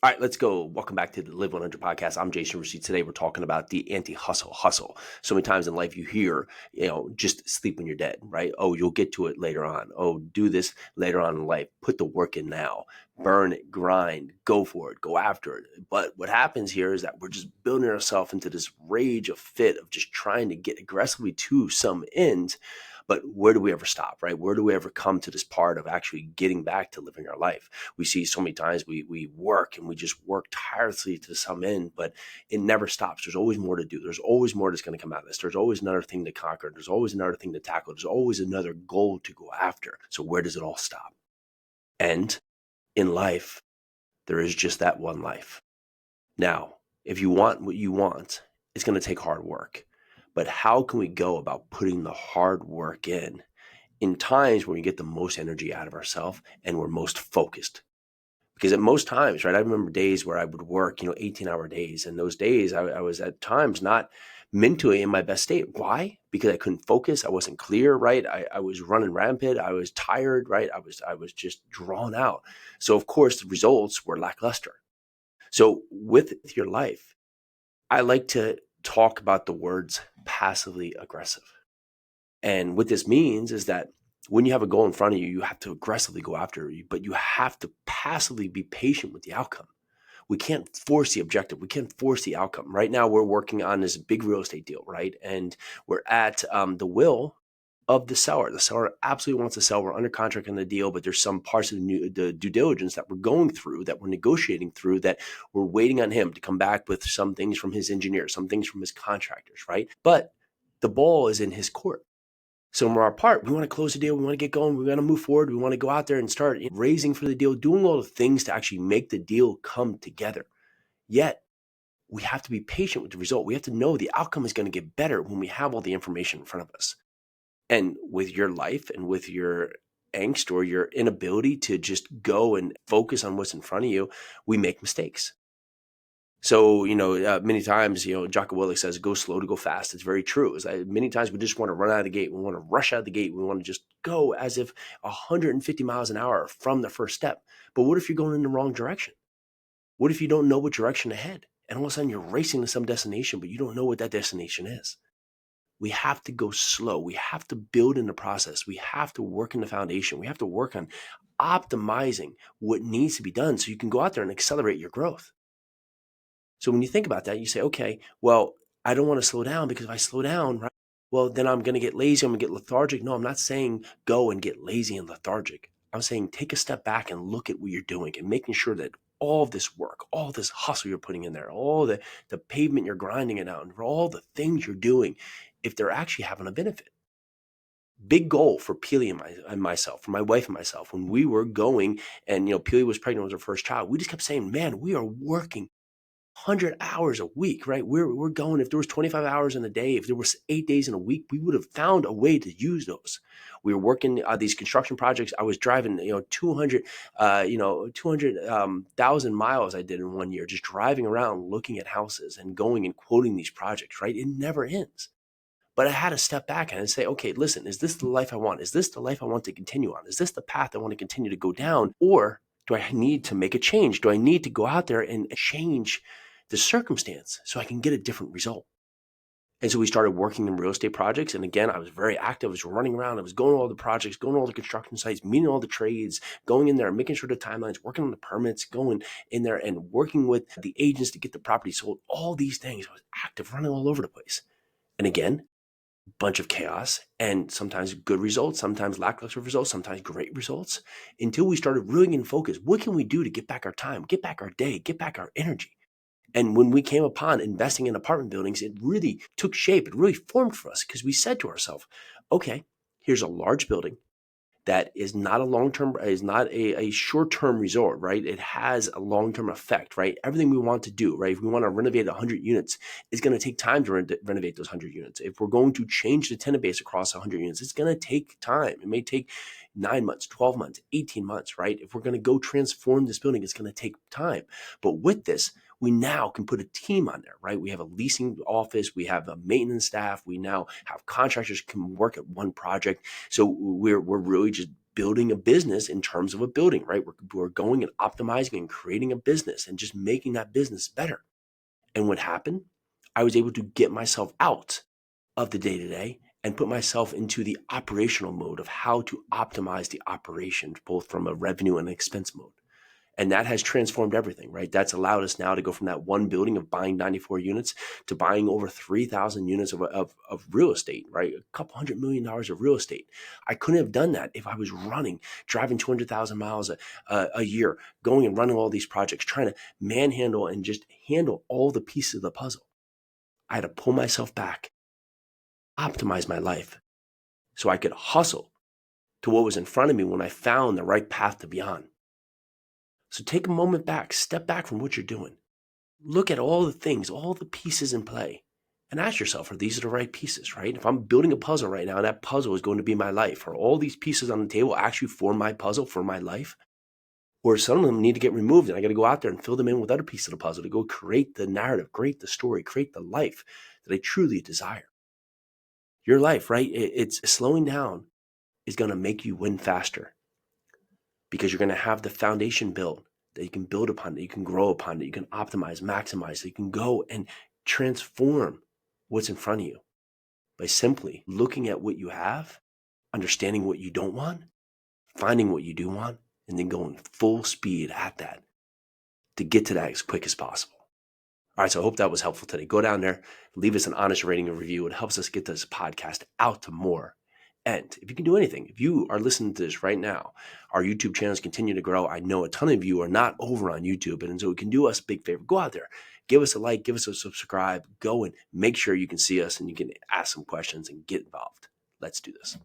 All right, let's go. Welcome back to the Live 100 podcast. I'm Jason Yarusi. Today we're talking about the anti-hustle hustle. So many times in life you hear, just sleep when you're dead, right? Oh, you'll get to it later on. Oh, do this later on in life. Put the work in now. Burn it, grind, go for it, go after it. But what happens here is that we're just building ourselves into this rage of fit of just trying to get aggressively to some end. But where do we ever stop, right? Where do we ever come to this part of actually getting back to living our life? We see so many times we work and we just work tirelessly to some end, but it never stops. There's always more to do. There's always more that's going to come out of this. There's always another thing to conquer. There's always another thing to tackle. There's always another goal to go after. So where does it all stop? And in life, there is just that one life. Now, if you want what you want, it's going to take hard work. But how can we go about putting the hard work in times when we get the most energy out of ourselves and we're most focused? Because at most times, right, I remember days where I would work, 18-hour days. And those days I was at times not mentally in my best state. Why? Because I couldn't focus. I wasn't clear, right? I was running rampant. I was tired, right? I was just drawn out. So of course the results were lackluster. So with your life, I like to talk about the words passively aggressive. And what this means is that when you have a goal in front of you, you have to aggressively go after it, but you have to passively be patient with the outcome. We can't force the objective. We can't force the outcome. Right now, we're working on this big real estate deal, right? And we're at the will of the seller. The seller absolutely wants to sell. We're under contract on the deal, but there's some parts of the due diligence that we're going through, that we're negotiating through, that we're waiting on him to come back with some things from his engineers, some things from his contractors, right? But the ball is in his court. So when we're apart, we want to close the deal. We want to get going. We want to move forward. We want to go out there and start raising for the deal, doing all the things to actually make the deal come together. Yet we have to be patient with the result. We have to know the outcome is going to get better when we have all the information in front of us. And with your life and with your angst or your inability to just go and focus on what's in front of you, we make mistakes. So, many times, Jocko Willink says, go slow to go fast. It's very true. Many times we just want to run out of the gate. We want to rush out of the gate. We want to just go as if 150 miles an hour from the first step. But what if you're going in the wrong direction? What if you don't know what direction ahead? And all of a sudden you're racing to some destination, but you don't know what that destination is. We have to go slow. We have to build in the process. We have to work in the foundation. We have to work on optimizing what needs to be done so you can go out there and accelerate your growth. So when you think about that, you say, okay, well, I don't want to slow down because if I slow down, right, well, then I'm going to get lazy. I'm going to get lethargic. No, I'm not saying go and get lazy and lethargic. I'm saying take a step back and look at what you're doing and making sure that all of this work, all this hustle you're putting in there, all the pavement you're grinding it out, and for all the things you're doing, if they're actually having a benefit. Big goal for Peely and myself, for my wife and myself, when we were going and, Peely was pregnant with her first child, we just kept saying, man, we are working 100 hours a week, right? We're going, if there was 25 hours in a day, if there was 8 days in a week, we would have found a way to use those. We were working these construction projects. I was driving, 200,000 miles I did in 1 year, just driving around, looking at houses and going and quoting these projects, right? It never ends. But I had to step back and say, okay, listen, is this the life I want? Is this the life I want to continue on? Is this the path I want to continue to go down? Or do I need to make a change? Do I need to go out there and change the circumstance so I can get a different result? And so we started working in real estate projects. And again, I was very active. I was running around. I was going to all the projects, going to all the construction sites, meeting all the trades, going in there, making sure the timelines, working on the permits, going in there and working with the agents to get the property sold. All these things. I was active, running all over the place. And again, bunch of chaos and sometimes good results, sometimes lackluster results, sometimes great results, until we started really getting focused. What can we do to get back our time, get back our day, get back our energy? And when we came upon investing in apartment buildings, it really took shape. It really formed for us because we said to ourselves, okay, here's a large building that is not a long-term, is not a short-term resort, right? It has a long-term effect, right? Everything we want to do, right? If we want to renovate 100 units, it's going to take time to renovate those 100 units. If we're going to change the tenant base across 100 units, it's going to take time. It may take 9 months, 12 months, 18 months, right? If we're going to go transform this building, it's going to take time. But with this, we now can put a team on there, right? We have a leasing office, we have a maintenance staff, we now have contractors can work at one project. So we're really just building a business in terms of a building, right? We're going and optimizing and creating a business and just making that business better. And what happened? I was able to get myself out of the day-to-day and put myself into the operational mode of how to optimize the operation, both from a revenue and expense mode. And that has transformed everything, right? That's allowed us now to go from that one building of buying 94 units to buying over 3,000 units of real estate, right? A couple $100 million of real estate. I couldn't have done that if I was driving 200,000 miles a year, going and running all these projects, trying to manhandle and just handle all the pieces of the puzzle. I had to pull myself back, optimize my life so I could hustle to what was in front of me when I found the right path to be on. So take a moment back, step back from what you're doing. Look at all the things, all the pieces in play, and ask yourself, are these the right pieces, right? If I'm building a puzzle right now, and that puzzle is going to be my life, are all these pieces on the table actually for my puzzle, for my life? Or some of them need to get removed, and I got to go out there and fill them in with other pieces of the puzzle to go create the narrative, create the story, create the life that I truly desire. Your life, right? It's slowing down is going to make you win faster, because you're going to have the foundation built that you can build upon, that you can grow upon, that you can optimize, maximize, that you can go and transform what's in front of you by simply looking at what you have, understanding what you don't want, finding what you do want, and then going full speed at that to get to that as quick as possible. All right, so I hope that was helpful today. Go down there, leave us an honest rating and review. It helps us get this podcast out to more. And if you can do anything, if you are listening to this right now, our YouTube channels continue to grow. I know a ton of you are not over on YouTube, and so it can do us a big favor. Go out there, give us a like, give us a subscribe, go and make sure you can see us and you can ask some questions and get involved. Let's do this.